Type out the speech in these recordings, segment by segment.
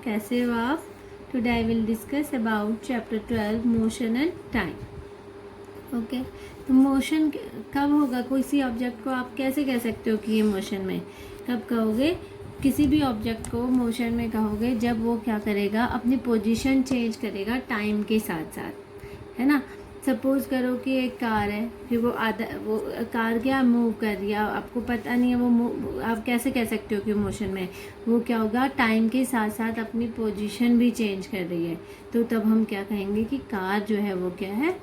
कैसे हो आप? Today I will discuss about chapter 12 motion and time. Okay, तो मोशन कब होगा? किसी ऑब्जेक्ट को आप कैसे कह सकते हो कि ये मोशन में? कब कहोगे किसी भी ऑब्जेक्ट को मोशन में? कहोगे जब वो क्या करेगा, अपनी पोजीशन चेंज करेगा टाइम के साथ साथ, है ना। सपोज करो कि एक कार है, फिर वो कार क्या मूव कर रही है, आपको पता नहीं है वो आप कैसे कह सकते हो कि मोशन में? वो क्या होगा, टाइम के साथ साथ अपनी पोजीशन भी चेंज कर रही है, तो तब हम क्या कहेंगे कि कार जो है वो क्या है,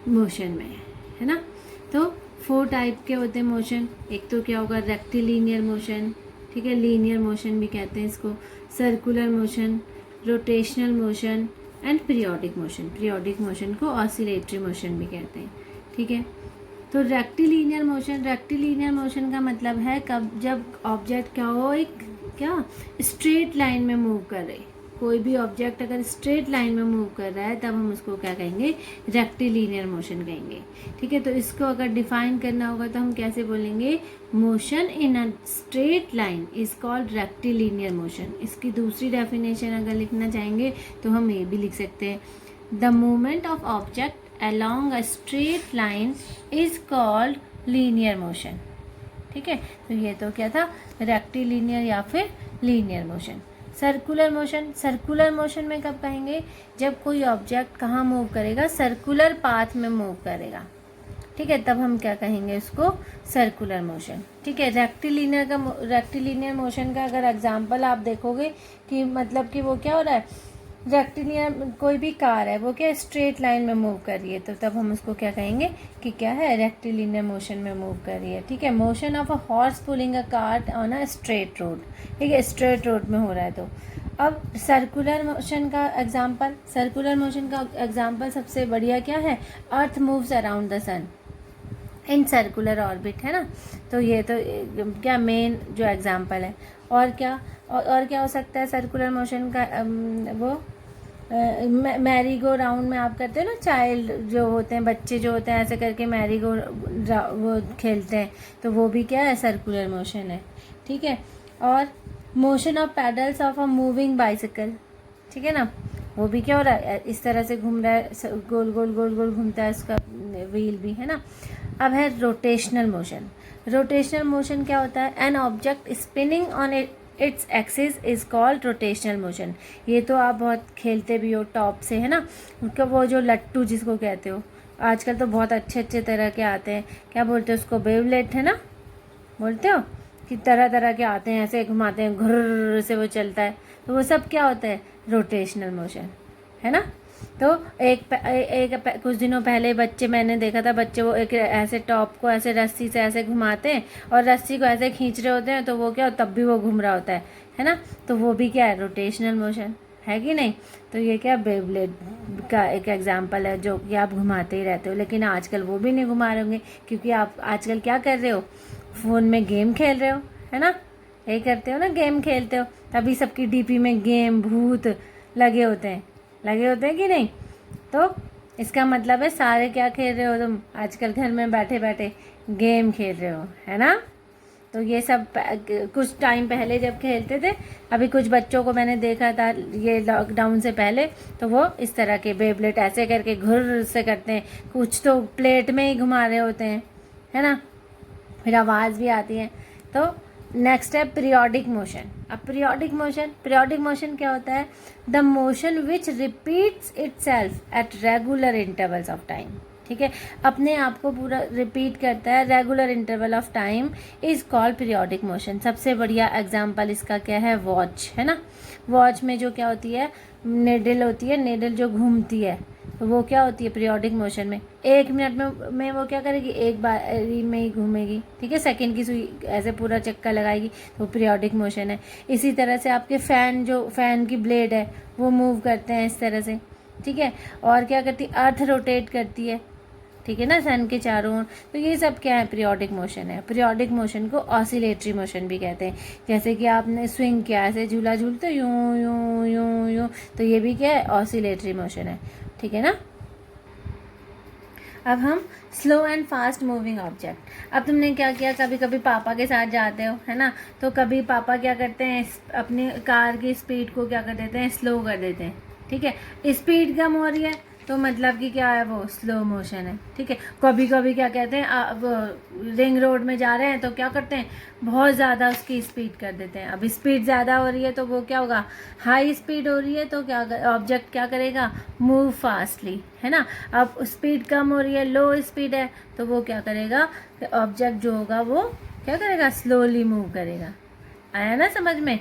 मोशन में है ना। तो 4 टाइप के होते हैं मोशन। एक तो क्या होगा, रेक्टिलिनियर मोशन, ठीक है, लीनियर मोशन भी कहते हैं इसको, circular motion, rotational motion and periodic motion. Periodic motion को ऑसिलेटरी मोशन भी कहते हैं, ठीक है। तो रेक्टिलिनियर मोशन का मतलब है कब, जब ऑब्जेक्ट क्या हो, एक क्या स्ट्रेट लाइन में मूव कर रहे। कोई भी ऑब्जेक्ट अगर स्ट्रेट लाइन में मूव कर रहा है तब हम उसको क्या कहेंगे, रेक्टिलिनियर मोशन कहेंगे, ठीक है। तो इसको अगर डिफाइन करना होगा तो हम कैसे बोलेंगे, motion in a straight line is called rectilinear motion. इसकी दूसरी डेफिनेशन अगर लिखना चाहेंगे तो हम ये भी लिख सकते हैं, the movement of object along a straight line is called linear motion, ठीक है। तो ये तो क्या था, रेक्टिलिनियर या फिर लीनियर मोशन। सर्कुलर मोशन में कब कहेंगे, जब कोई ऑब्जेक्ट कहाँ मूव करेगा, सर्कुलर पाथ में मूव करेगा, ठीक है, तब हम क्या कहेंगे उसको, सर्कुलर मोशन, ठीक है। रेक्टिलिनियर मोशन का अगर एग्जांपल आप देखोगे कि मतलब कि वो क्या हो रहा है, रेक्टिलिनियर कोई भी कार है वो क्या स्ट्रेट लाइन में मूव कर रही है, तो तब हम उसको क्या कहेंगे कि क्या है, रेक्टिलिनियर मोशन में मूव कर रही है, ठीक है। Motion of a horse pulling a cart on a straight road, ठीक है, स्ट्रेट रोड में हो रहा है। तो अब सर्कुलर मोशन का एग्जाम्पल सबसे बढ़िया क्या है, earth moves around the sun in circular orbit, है ना। तो ये तो क्या मेन जो एग्जांपल है। और क्या हो सकता है सर्कुलर मोशन का, वो मैरी गो राउंड में आप करते हो ना, चाइल्ड जो होते हैं, बच्चे जो होते हैं ऐसे करके मैरी गो वो खेलते हैं, तो वो भी क्या है, सर्कुलर मोशन है, ठीक है। और motion of paddles of a moving bicycle, ठीक है ना, वो भी क्या हो रहा है, इस तरह से घूम रहा है, गोल गोल गोल गोल घूमता है उसका व्हील भी, है ना। अब है रोटेशनल मोशन क्या होता है, an object spinning on its axis is called rotational motion. ये तो आप बहुत खेलते भी हो टॉप से, है ना, उनका वो जो लट्टू जिसको कहते हो, आजकल तो बहुत अच्छे तरह के आते हैं, क्या बोलते हो उसको, बेवलेट, है ना, बोलते हो कि तरह तरह के आते हैं, ऐसे घुमाते हैं, घुर्र से वो चलता है, तो वो सब क्या होता है, रोटेशनल मोशन, है ना। तो कुछ दिनों पहले बच्चे, मैंने देखा था बच्चे वो एक ऐसे टॉप को ऐसे रस्सी से ऐसे घुमाते हैं और रस्सी को ऐसे खींच रहे होते हैं, तो वो क्या, तब भी वो घूम रहा होता है ना। तो वो भी क्या है, रोटेशनल मोशन है कि नहीं। तो ये क्या, बेब्लेड का एक एग्जांपल है जो कि आप घुमाते ही रहते हो, लेकिन आजकल वो भी नहीं घुमा रहे होंगे, क्योंकि आप आजकल क्या कर रहे हो, फ़ोन में गेम खेल रहे हो, है ना, यही करते हो ना, गेम खेलते हो, तभी सबकी डीपी में गेम भूत लगे होते हैं कि नहीं। तो इसका मतलब है सारे क्या खेल रहे हो तुम आजकल, घर में बैठे बैठे गेम खेल रहे हो, है ना। तो ये सब कुछ टाइम पहले जब खेलते थे, अभी कुछ बच्चों को मैंने देखा था ये लॉकडाउन से पहले, तो वो इस तरह के बेब्लेट ऐसे करके घुर से करते हैं, कुछ तो प्लेट में ही घुमा रहे होते हैं, है ना, फिर आवाज़ भी आती है। तो नेक्स्ट है पीरियोडिक मोशन। अब पीरियोडिक मोशन क्या होता है, the motion which repeats itself at regular intervals of time, ठीक है, अपने आप को पूरा रिपीट करता है regular interval of time, is called periodic motion. सबसे बढ़िया एग्जांपल इसका क्या है, वॉच, है ना। वॉच में जो क्या होती है, नेडल जो घूमती है, तो वो क्या होती है पीरियोडिक मोशन में, 1 मिनट में वो क्या करेगी, एक बार में ही घूमेगी, ठीक है, सेकंड की सुई ऐसे पूरा चक्का लगाएगी, तो पीरियोडिक मोशन है। इसी तरह से आपके फैन की ब्लेड है वो मूव करते हैं इस तरह से, ठीक है। और क्या करती है, अर्थ रोटेट करती है, ठीक है ना, सन के चारों ओर। तो ये सब क्या है, पीरियोडिक मोशन है। पीरियोडिक मोशन को ऑसिलेटरी मोशन भी कहते हैं। जैसे कि आपने स्विंग किया, ऐसे झूला झूलते यूं यूं यूं यूं, तो ये भी क्या है, ऑसिलेटरी मोशन है, ठीक है ना। अब हम slow and fast moving object. अब तुमने क्या किया, कभी कभी पापा के साथ जाते हो, है ना, तो कभी पापा क्या करते हैं, अपनी कार की स्पीड को क्या कर देते हैं, स्लो कर देते हैं। ठीक है, स्पीड कम हो रही है तो मतलब कि क्या है, वो स्लो मोशन है। ठीक है, कभी कभी क्या कहते हैं, अब रिंग रोड में जा रहे हैं तो क्या करते हैं, बहुत ज़्यादा उसकी स्पीड कर देते हैं। अब स्पीड ज़्यादा हो रही है तो वो क्या होगा, हाई स्पीड हो रही है तो क्या ऑब्जेक्ट क्या करेगा, मूव फास्टली, है ना। अब स्पीड कम हो रही है, लो स्पीड है, तो वो क्या करेगा, ऑब्जेक्ट जो होगा वो क्या करेगा, स्लोली मूव करेगा। आया ना समझ में।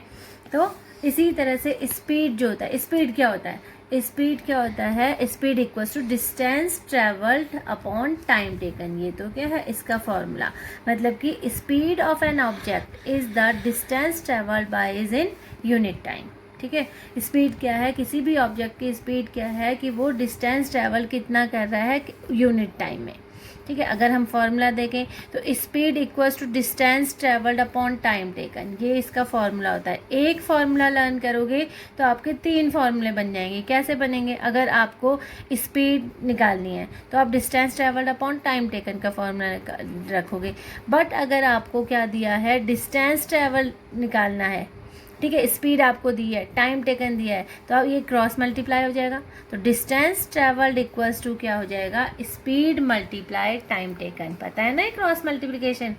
तो इसी तरह से स्पीड जो होता है, स्पीड क्या होता है, स्पीड क्या होता है, speed equals to distance travelled upon time taken. ये तो क्या है इसका फॉर्मूला, मतलब कि speed of an object is the distance travelled by is in unit time. ठीक है, स्पीड क्या है, किसी भी ऑब्जेक्ट की स्पीड क्या है कि वो डिस्टेंस ट्रेवल कितना कर रहा है यूनिट टाइम में। ठीक है, अगर हम फॉर्मूला देखें तो speed equals to distance travelled upon time taken, ये इसका फॉर्मूला होता है। एक फॉर्मूला लर्न करोगे तो आपके 3 फॉर्मूले बन जाएंगे। कैसे बनेंगे, अगर आपको स्पीड निकालनी है तो आप distance travelled upon time taken का फॉर्मूला रखोगे। बट अगर आपको क्या दिया है, डिस्टेंस ट्रेवल निकालना है, ठीक है, स्पीड आपको दी है, टाइम टेकन दिया है, तो अब ये क्रॉस मल्टीप्लाई हो जाएगा। तो डिस्टेंस ट्रेवल्ड इक्वल्स टू क्या हो जाएगा, स्पीड मल्टीप्लाई टाइम टेकन। पता है ना ये क्रॉस मल्टीप्लिकेशन।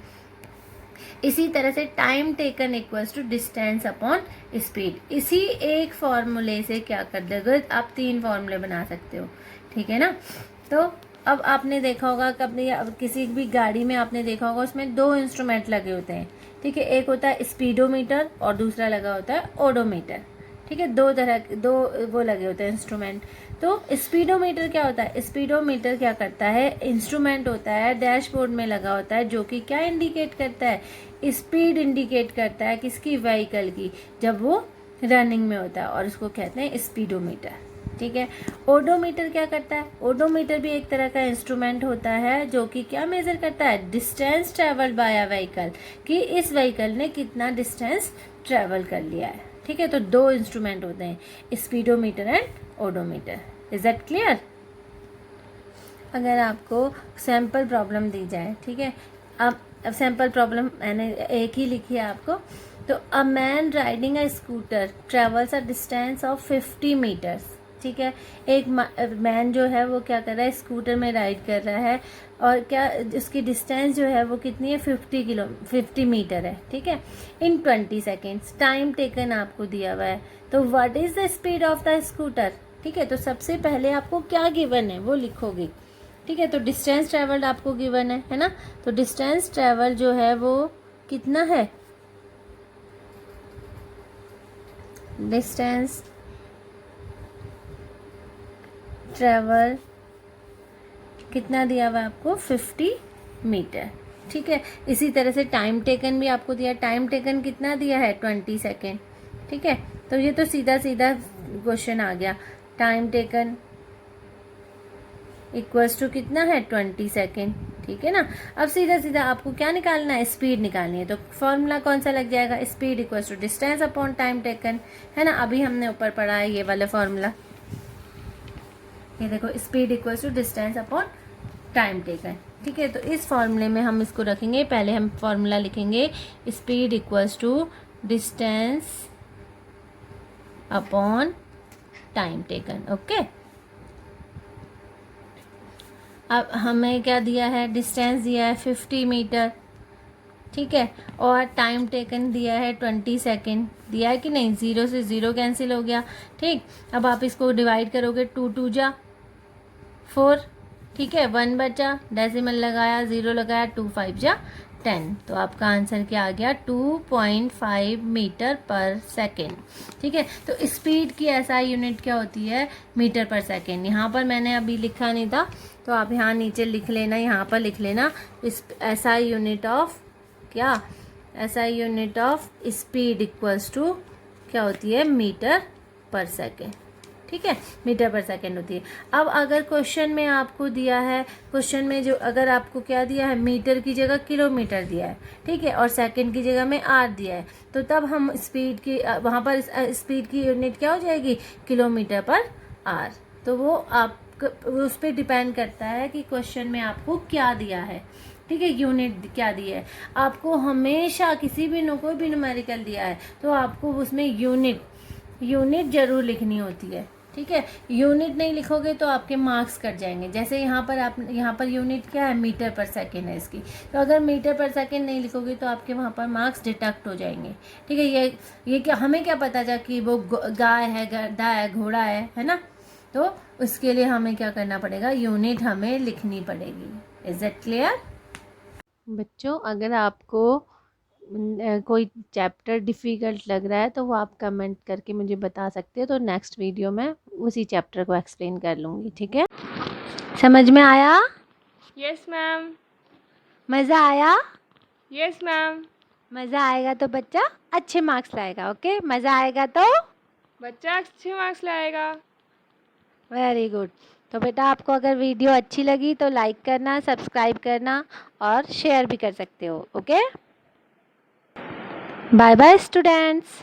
इसी तरह से time taken equals to distance upon speed. इसी एक फॉर्मूले से क्या कर दोगे, आप 3 फॉर्मूले बना सकते हो। ठीक है ना। तो अब आपने देखा होगा कभी किसी भी गाड़ी में आपने देखा होगा उसमें 2 इंस्ट्रूमेंट लगे होते हैं। ठीक है, एक होता है स्पीडोमीटर और दूसरा लगा होता है ओडोमीटर। ठीक है, 2 वो लगे होते हैं इंस्ट्रूमेंट। तो स्पीडोमीटर क्या होता है, स्पीडोमीटर क्या करता है, इंस्ट्रूमेंट होता है, डैशबोर्ड में लगा होता है, जो कि क्या इंडिकेट करता है, स्पीड इंडिकेट करता है किसकी, व्हीकल की, जब वो रनिंग में होता है, और उसको कहते हैं स्पीडोमीटर। ठीक है, ओडोमीटर क्या करता है, ओडोमीटर भी एक तरह का इंस्ट्रूमेंट होता है जो कि क्या मेजर करता है, distance travelled bye a vehicle, कि इस व्हीकल ने कितना डिस्टेंस ट्रेवल कर लिया है। ठीक है, तो 2 इंस्ट्रूमेंट होते हैं, speedometer and odometer. Is that clear. अगर आपको सैम्पल प्रॉब्लम दी जाए, ठीक है, अब सैम्पल प्रॉब्लम मैंने एक ही लिखी है आपको। तो a man riding a scooter travels a distance of 50 metres. ठीक है, एक मैन जो है वो क्या कर रहा है, स्कूटर में राइड कर रहा है, और क्या उसकी डिस्टेंस जो है वो कितनी है, 50 मीटर है। ठीक है, इन 20 सेकेंड्स टाइम टेकन आपको दिया हुआ है। तो what is the speed of the scooter. ठीक है, तो सबसे पहले आपको क्या गिवन है वो लिखोगे। ठीक है, तो डिस्टेंस ट्रेवल्ड आपको गिवन है ना। तो डिस्टेंस ट्रेवल जो है वो कितना है, डिस्टेंस ट्रेवल कितना दिया हुआ है आपको, 50 मीटर। ठीक है, इसी तरह से टाइम टेकन भी आपको दिया, टाइम टेकन कितना दिया है, 20 सेकेंड। ठीक है, तो ये तो सीधा सीधा क्वेश्चन आ गया, टाइम टेकन इक्वल्स टू कितना है, 20 सेकेंड। ठीक है ना। अब सीधा सीधा आपको क्या निकालना है, स्पीड निकालनी है। तो फॉर्मूला कौन सा लग जाएगा, speed equals to distance upon time taken, है ना। अभी हमने ऊपर पढ़ा है ये वाला फॉर्मूला, ये देखो, speed equals to distance upon time taken. ठीक है, तो इस फॉर्मूले में हम इसको रखेंगे, पहले हम फॉर्मूला लिखेंगे, speed equals to distance upon time taken. Okay, अब हमें क्या दिया है, डिस्टेंस दिया है 50 मीटर। ठीक है, और टाइम टेकन दिया है 20 सेकेंड। दिया है कि नहीं, 0 से 0 कैंसिल हो गया। ठीक, अब आप इसको डिवाइड करोगे, 2 2 जा 4। ठीक है, 1 बचा, डेसिमल लगाया, 0 लगाया, 2 5 जा 10। तो आपका आंसर क्या आ गया, 2.5 मीटर पर सेकेंड। ठीक है, तो स्पीड की एसआई यूनिट क्या होती है, मीटर पर सेकेंड। यहाँ पर मैंने अभी लिखा नहीं था, तो आप यहाँ नीचे लिख लेना, यहाँ पर लिख लेना, इस एसआई यूनिट ऑफ क्या, SI unit of speed equals to क्या होती है, मीटर पर सेकेंड। ठीक है, मीटर पर सेकेंड होती है। अब अगर क्वेश्चन में आपको दिया है, क्वेश्चन में जो अगर आपको क्या दिया है, मीटर की जगह किलोमीटर दिया है, ठीक है, और सेकेंड की जगह में आर दिया है, तो तब हम स्पीड की वहाँ पर स्पीड की यूनिट क्या हो जाएगी, किलोमीटर पर आर। तो वो आप उस पर डिपेंड करता है कि क्वेश्चन में आपको क्या दिया है, ठीक है, यूनिट क्या दिया है। आपको हमेशा किसी भी कोई भी न्यूमेरिकल दिया है तो आपको उसमें यूनिट ज़रूर लिखनी होती है, ठीक है। यूनिट नहीं लिखोगे तो आपके मार्क्स कट जाएंगे। जैसे यहाँ पर यूनिट क्या है, मीटर पर सेकेंड है इसकी, तो अगर मीटर पर सेकेंड नहीं लिखोगे तो आपके वहाँ पर मार्क्स डिडक्ट हो जाएंगे, ठीक है। ये क्या, हमें क्या पता चला कि वो गाय है, गधा है, घोड़ा है ना। तो उसके लिए हमें क्या करना पड़ेगा, यूनिट हमें लिखनी पड़ेगी। इज इट क्लियर बच्चों? अगर आपको कोई चैप्टर डिफ़िकल्ट लग रहा है तो वो आप कमेंट करके मुझे बता सकते हो, तो नेक्स्ट वीडियो में उसी चैप्टर को एक्सप्लेन कर लूँगी, ठीक है। समझ में आया? Yes ma'am. मज़ा आया? Yes ma'am. मज़ा आएगा तो बच्चा अच्छे मार्क्स लाएगा, ओके। मज़ा आएगा तो बच्चा अच्छे मार्क्स लाएगा। Very good. तो बेटा आपको अगर वीडियो अच्छी लगी तो लाइक करना, सब्सक्राइब करना और शेयर भी कर सकते हो, ओके। Bye bye students.